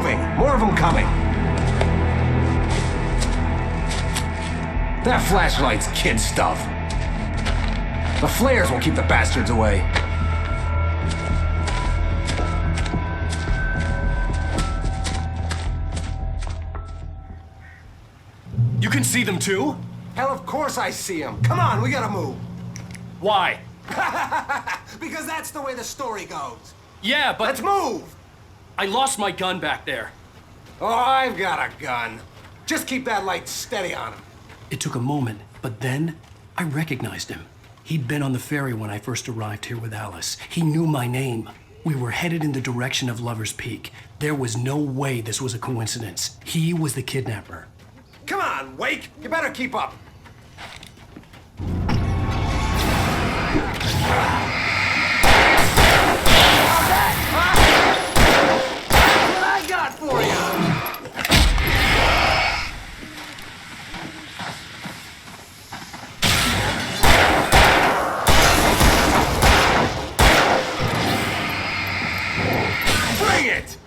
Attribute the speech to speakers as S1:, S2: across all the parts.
S1: moving. More of them coming. That flashlight's kid stuff. The flares will keep the bastards away.
S2: You can see them too?
S1: Hell, of course I see them. Come on, we gotta move.
S2: Why?
S1: Because that's the way the story goes.
S2: Yeah, but...
S1: Let's move!
S2: I lost my gun back there.
S1: Oh, I've got a gun. Just keep that light steady on him.
S2: It took a moment, but then I recognized him. He'd been on the ferry when I first arrived here with Alice. He knew my name. We were headed in the direction of Lover's Peak. There was no way this was a coincidence. He was the kidnapper.
S1: Come on, Wake! You better keep up. What I got for you? Bring it!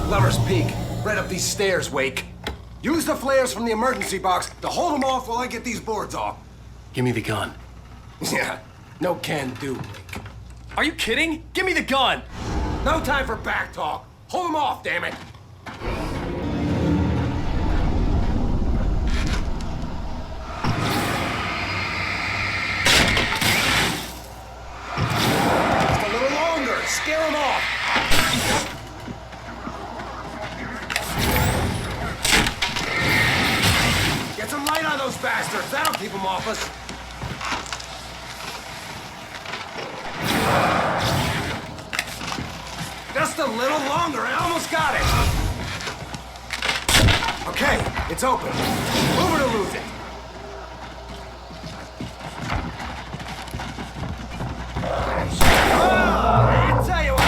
S1: Lover's Peak. Right up these stairs, Wake. Use the flares from the emergency box to hold them off while I get these boards off.
S2: Give me the gun.
S1: Yeah, no can do, Wake.
S2: Are you kidding? Give me the gun!
S1: No time for back talk. Hold them off, damn it. Just a little longer. Scare them off. Get some light on those bastards. That'll keep them off us. Just a little longer. I almost got it. Okay, it's open. Move it or lose it. I'll tell you what.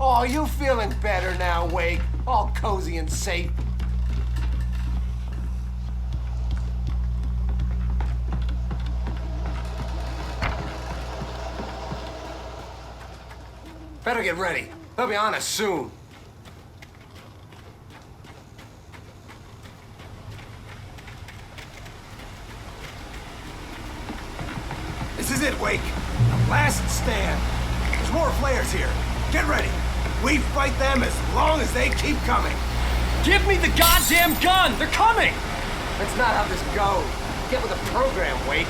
S1: Oh, you feeling better now, Wake? All cozy and safe. Better get ready. They'll be on us soon. This is it, Wake. The last stand. There's more flares here. Get ready. We fight them as long as they keep coming.
S2: Give me the goddamn gun! They're coming!
S1: That's not how this goes. Get with the program, Wake.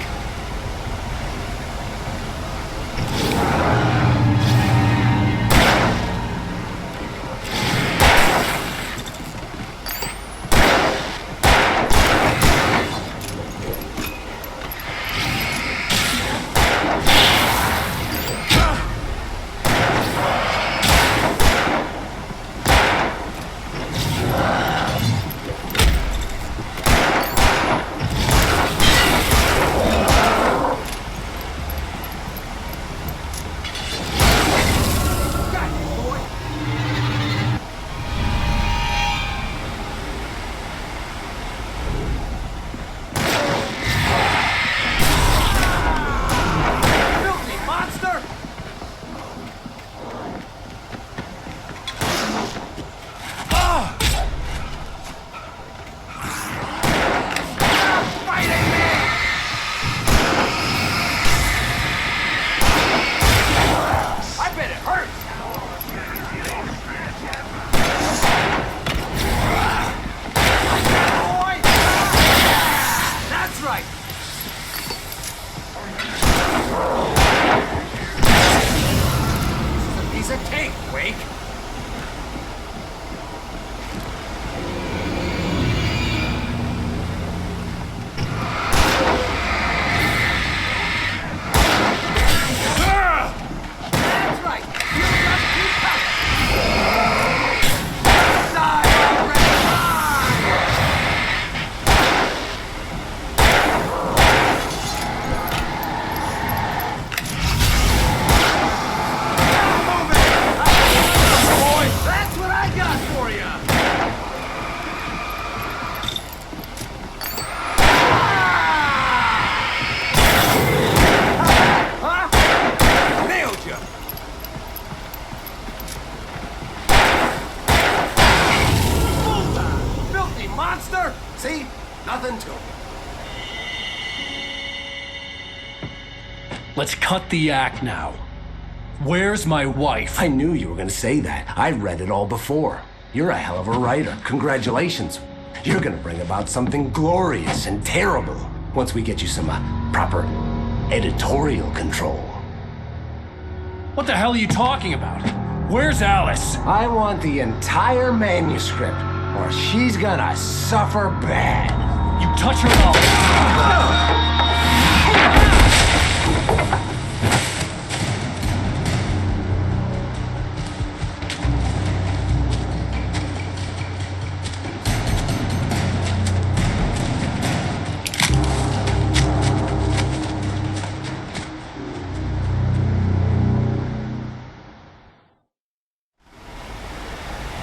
S1: piece of cake, Wake. That's right. You just keep coming. Die already. That's what I got for you! Huh? Nailed you! Bullseye! Filthy monster! See? Nothing to it.
S2: Let's cut the act now. Where's my wife?
S3: I knew you were gonna say that. I read it all before. You're a hell of a writer. Congratulations. You're gonna bring about something glorious and terrible once we get you some proper editorial control.
S2: What the hell are you talking about? Where's Alice?
S3: I want the entire manuscript, or she's gonna suffer bad.
S2: You touch her all.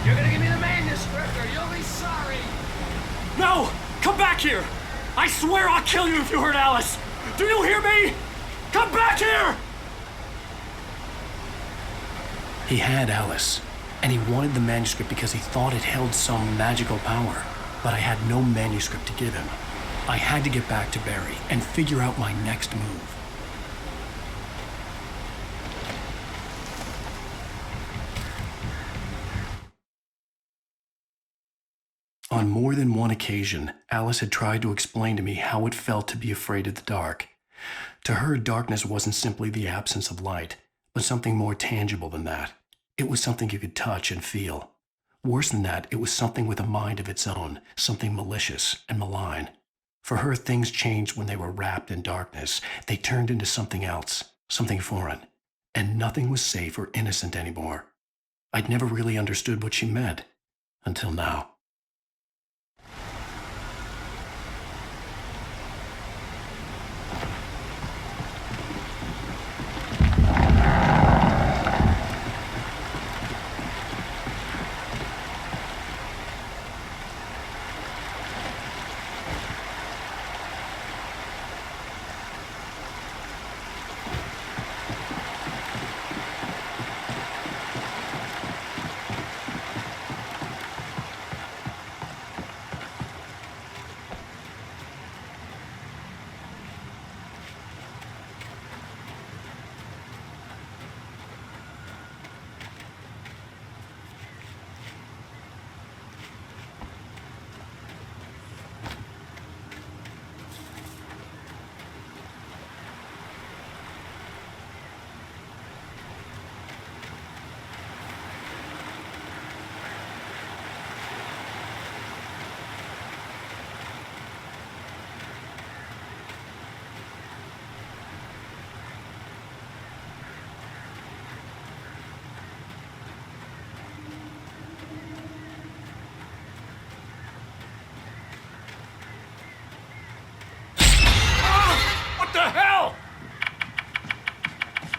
S1: You're gonna give me the manuscript or you'll be sorry!
S2: No! Come back here! I swear I'll kill you if you hurt Alice! Do you hear me? Come back here! He had Alice, and he wanted the manuscript because he thought it held some magical power. But I had no manuscript to give him. I had to get back to Barry and figure out my next move. On more than one occasion, Alice had tried to explain to me how it felt to be afraid of the dark. To her, darkness wasn't simply the absence of light, but something more tangible than that. It was something you could touch and feel. Worse than that, it was something with a mind of its own, something malicious and malign. For her, things changed when they were wrapped in darkness. They turned into something else, something foreign, and nothing was safe or innocent anymore. I'd never really understood what she meant, until now.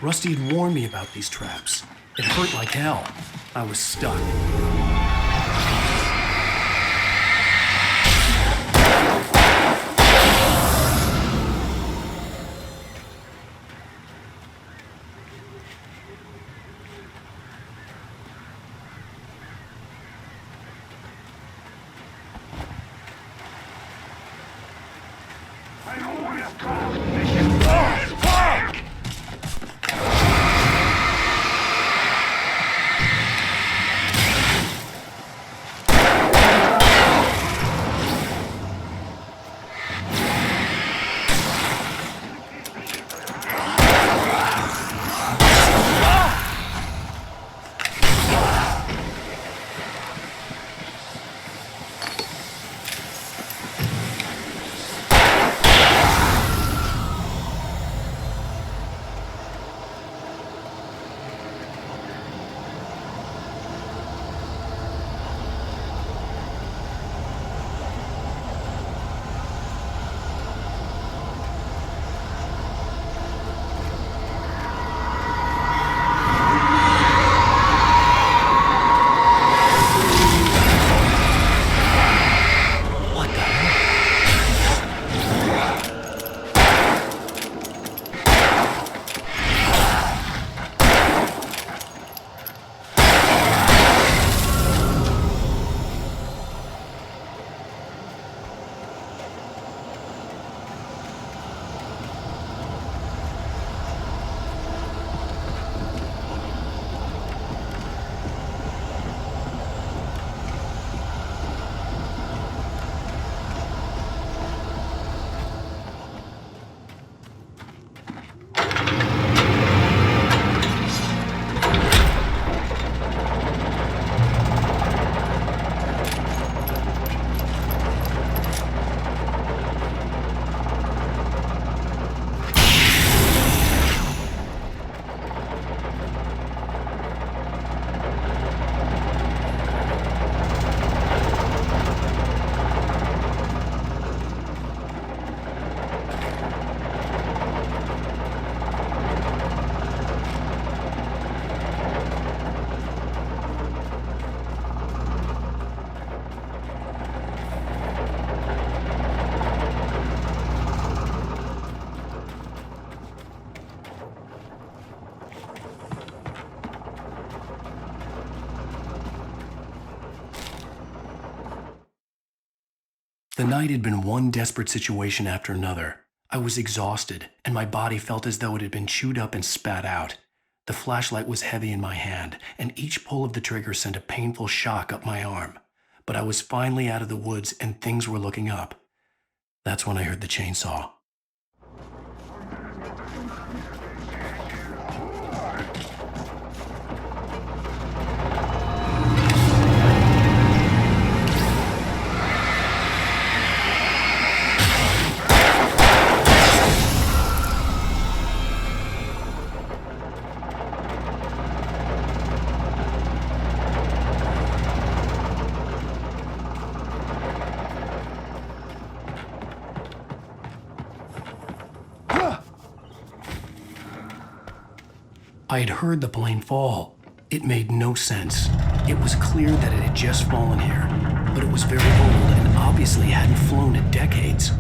S2: Rusty had warned me about these traps. It hurt like hell. I was stuck. The night had been one desperate situation after another. I was exhausted, and my body felt as though it had been chewed up and spat out. The flashlight was heavy in my hand, and each pull of the trigger sent a painful shock up my arm. But I was finally out of the woods, and things were looking up. That's when I heard the chainsaw. I had heard the plane fall. It made no sense. It was clear that it had just fallen here, but it was very old and obviously hadn't flown in decades.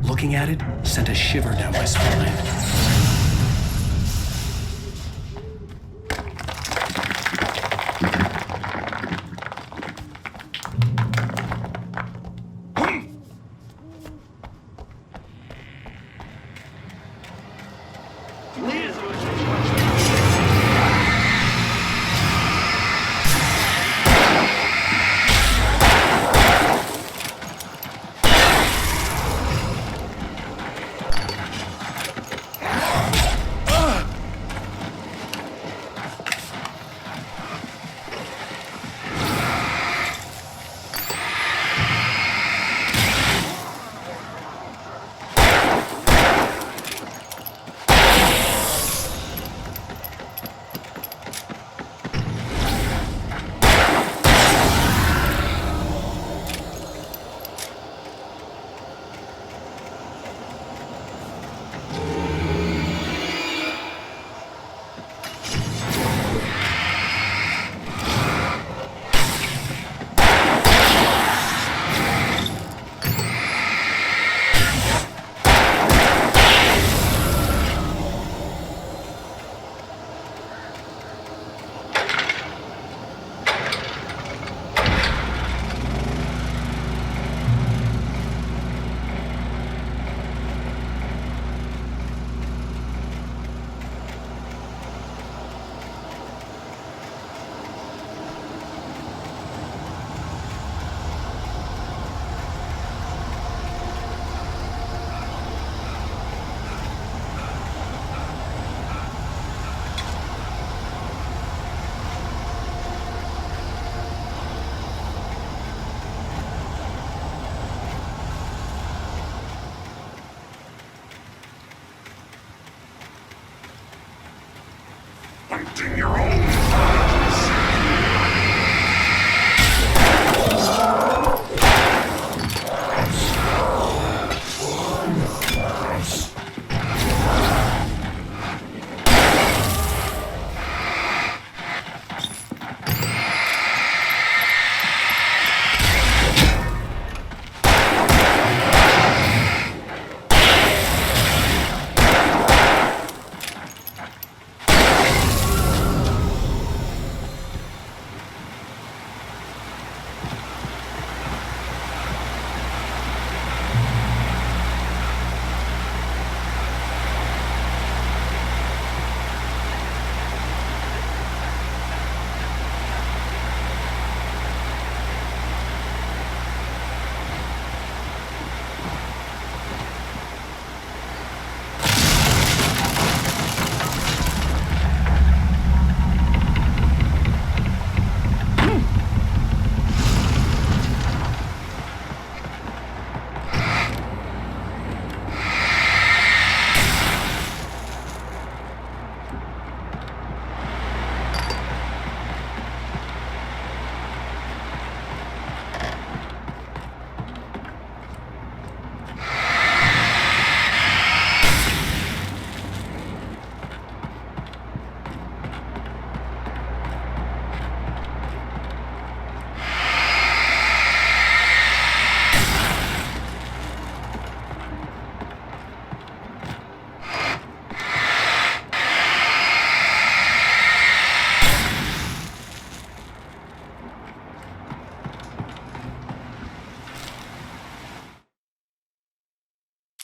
S2: Looking at it sent a shiver down my spine.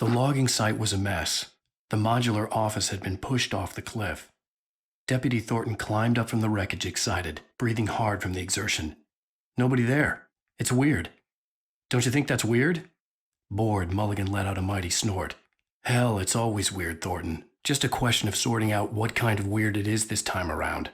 S2: The logging site was a mess. The modular office had been pushed off the cliff. Deputy Thornton climbed up from the wreckage excited, breathing hard from the exertion. Nobody there. It's weird. Don't you think that's weird? Bored, Mulligan let out a mighty snort. Hell, it's always weird, Thornton. Just a question of sorting out what kind of weird it is this time around.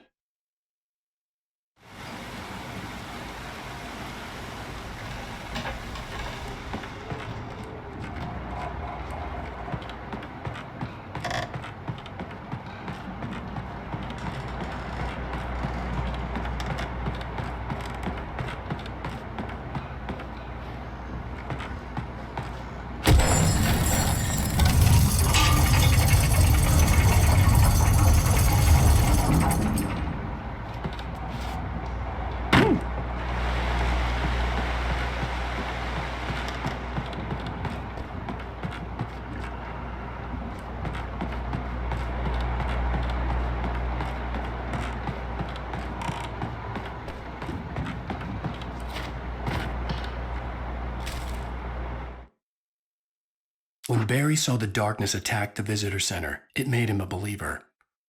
S2: When Barry saw the darkness attack the visitor center, it made him a believer.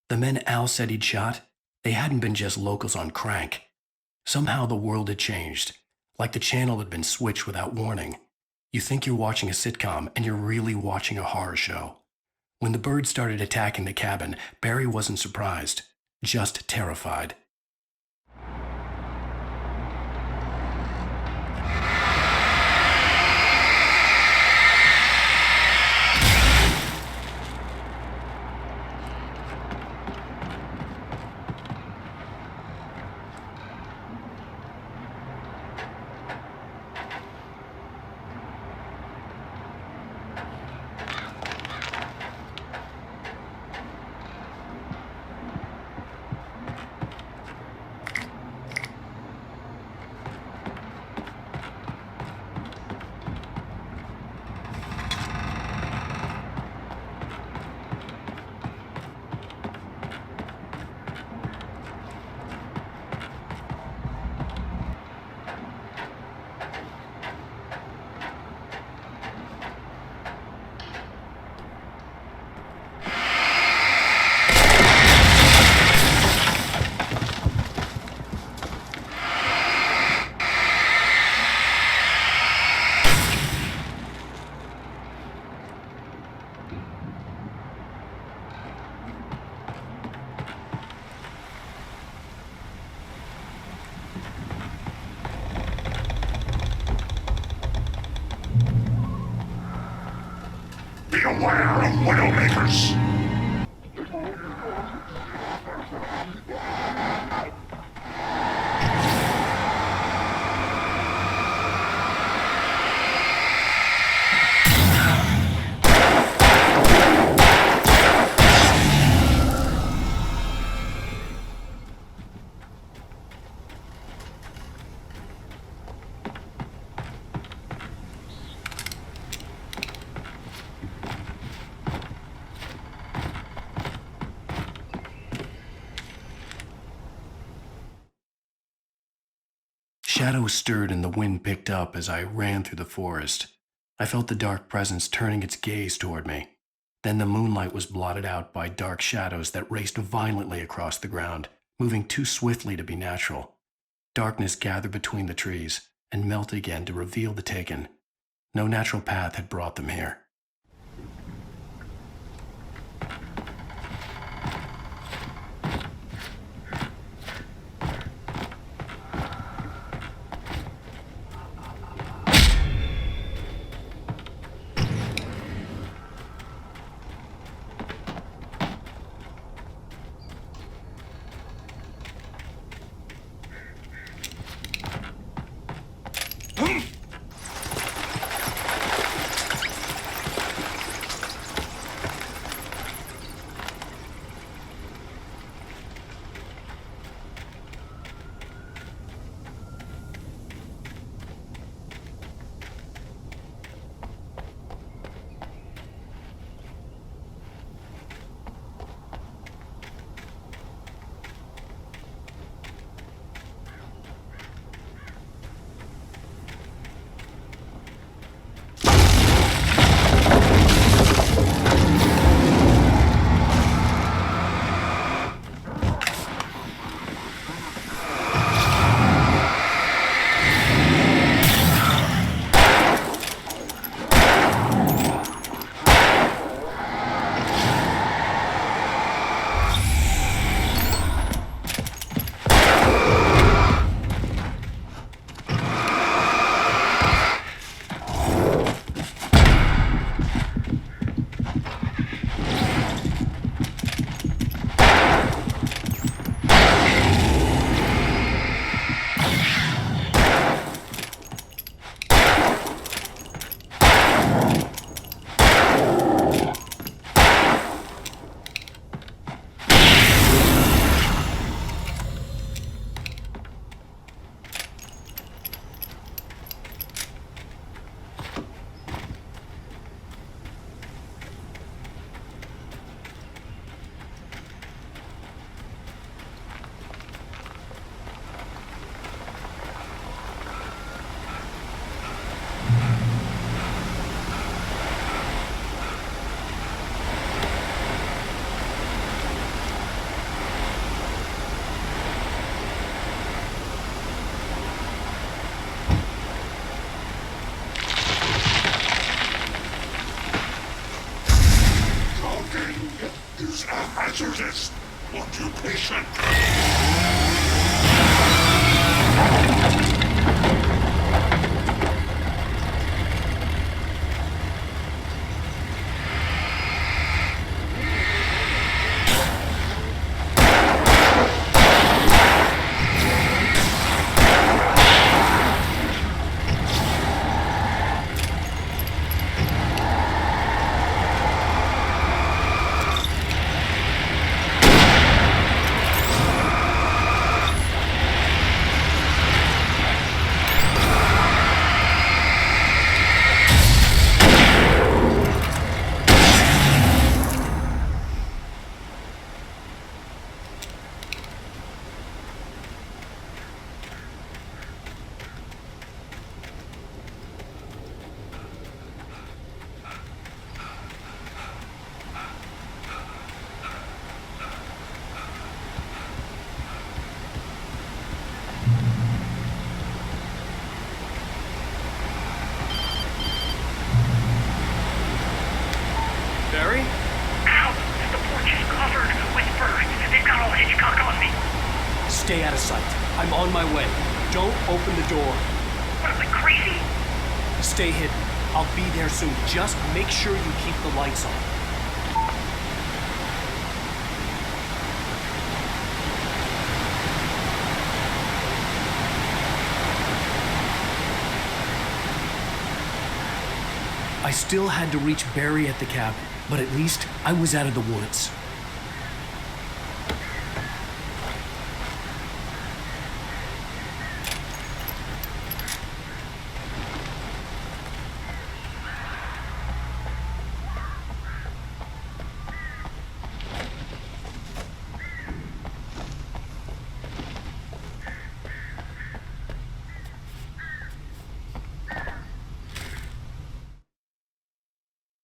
S2: The men Al said he'd shot, they hadn't been just locals on crank. Somehow the world had changed, like the channel had been switched without warning. You think you're watching a sitcom, and you're really watching a horror show. When the birds started attacking the cabin, Barry wasn't surprised, just terrified.
S4: Beware of Widowmakers!
S2: Shadows stirred and the wind picked up as I ran through the forest. I felt the dark presence turning its gaze toward me. Then the moonlight was blotted out by dark shadows that raced violently across the ground, moving too swiftly to be natural. Darkness gathered between the trees and melted again to reveal the taken. No natural path had brought them here.
S4: Justice won't you patient?
S2: Barry?
S5: Ow! The porch is covered with birds. They've got all Hitchcock on me.
S2: Stay out of sight. I'm on my way. Don't open the door.
S5: What am I, crazy?
S2: Stay hidden. I'll be there soon. Just make sure you keep the lights on. I still had to reach Barry at the cabin, but at least I was out of the woods.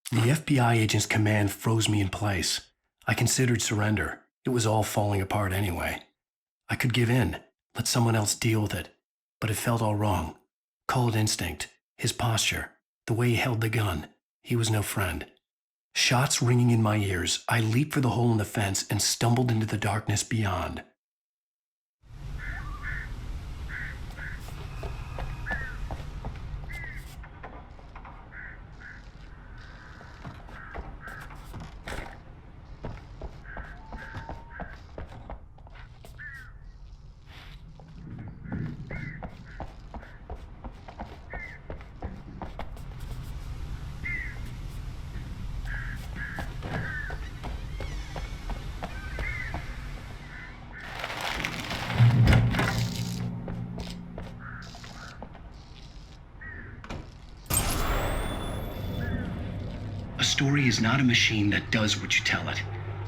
S2: The FBI agent's command froze me in place. I considered surrender. It was all falling apart anyway. I could give in, let someone else deal with it. But it felt all wrong. Call it instinct, his posture, the way he held the gun. He was no friend. Shots ringing in my ears, I leaped for the hole in the fence and stumbled into the darkness beyond. A story is not a machine that does what you tell it.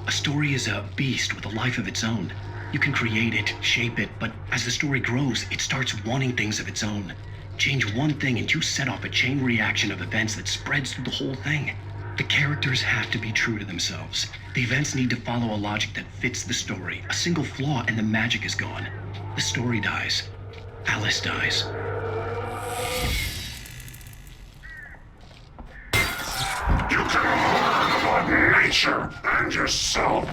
S2: A story is a beast with a life of its own. You can create it, shape it, but as the story grows, it starts wanting things of its own. Change one thing and you set off a chain reaction of events that spreads through the whole thing. The characters have to be true to themselves. The events need to follow a logic that fits the story. A single flaw and the magic is gone. The story dies. Alice dies.
S4: You can learn about nature and yourself.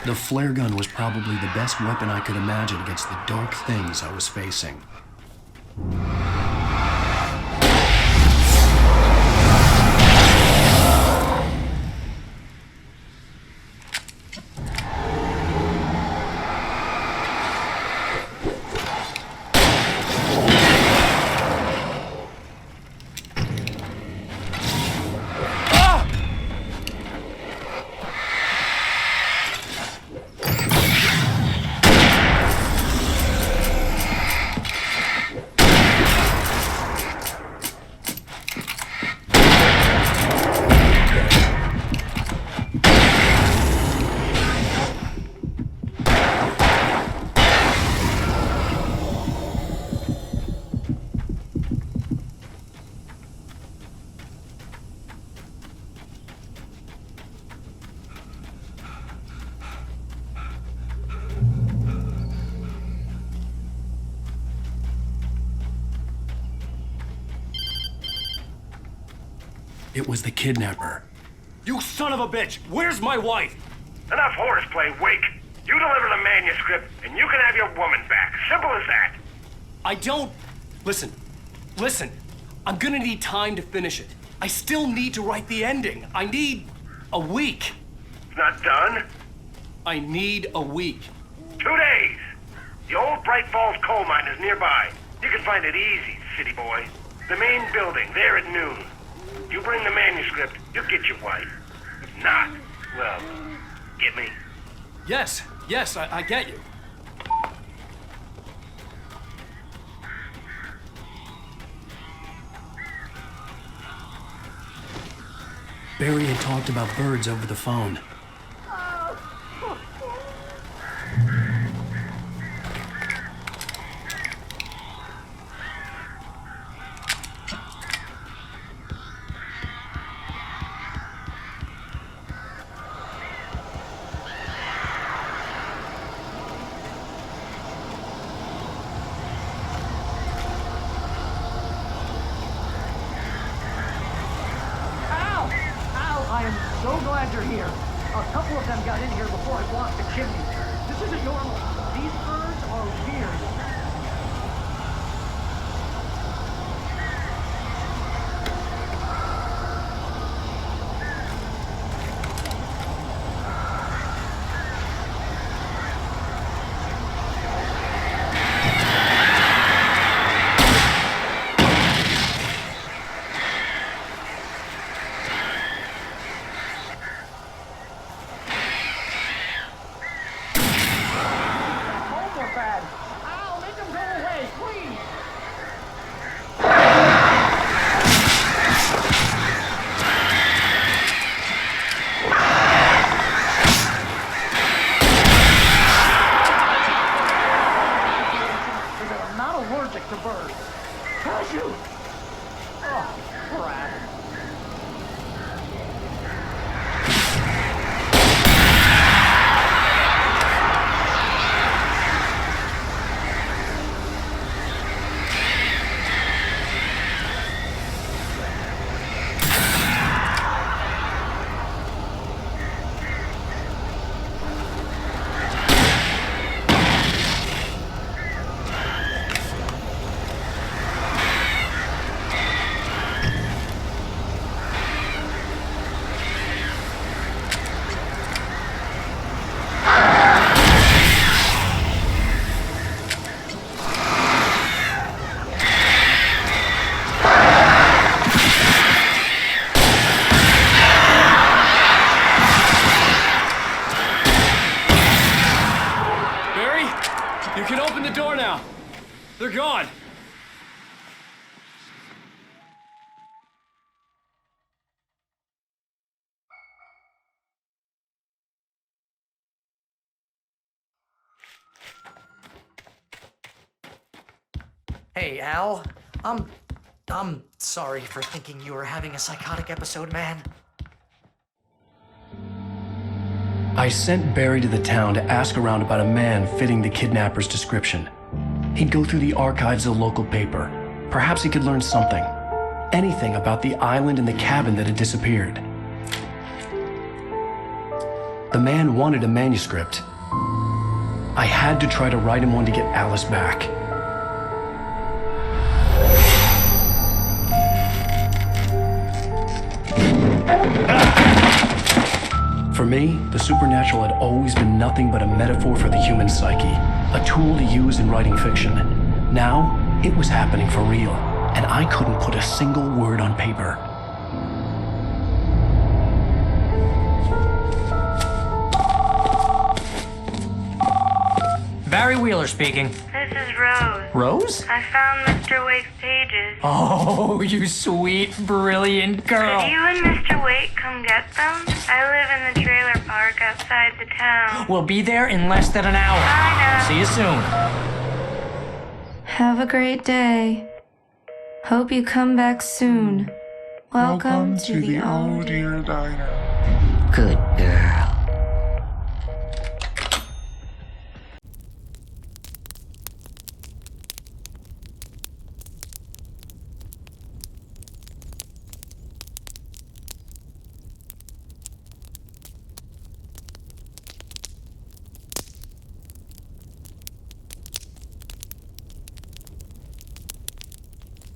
S2: The flare gun was probably the best weapon I could imagine against the dark things I was facing. It was the kidnapper.
S6: You son of a bitch! Where's my wife?
S5: Enough horseplay, Wake. You deliver the manuscript, and you can have your woman back. Simple as that.
S2: I don't... Listen. I'm gonna need time to finish it. I still need to write the ending. I need a week.
S5: It's not done.
S2: I need a week.
S5: 2 days. The old Bright Falls coal mine is nearby. You can find it easy, city boy. The main building, there at noon. You bring the manuscript, you'll get your wife. If not, well, get me?
S2: Yes, I get you. Barry had talked about birds over the phone.
S7: I am so glad you're here. A couple of them got in here before I blocked the chimney. This isn't normal. These birds are weird.
S2: They're gone!
S7: Hey, Al. I'm sorry for thinking you were having a psychotic episode, man.
S2: I sent Barry to the town to ask around about a man fitting the kidnapper's description. He'd go through the archives of the local paper. Perhaps he could learn something. Anything about the island and the cabin that had disappeared. The man wanted a manuscript. I had to try to write him one to get Alice back. For me, the supernatural had always been nothing but a metaphor for the human psyche, a tool to use in writing fiction. Now, it was happening for real, and I couldn't put a single word on paper.
S8: Barry Wheeler speaking.
S9: This is Rose.
S8: Rose?
S9: I found Mr. Wake's pages.
S8: Oh, you sweet, brilliant girl.
S9: Could you and Mr. Wake come get them? I live in the trailer park outside the town.
S8: We'll be there in less than an hour.
S9: Bye now.
S8: See you soon.
S10: Have a great day. Hope you come back soon. Welcome to the
S4: Oh Dear Diner.
S11: Good girl.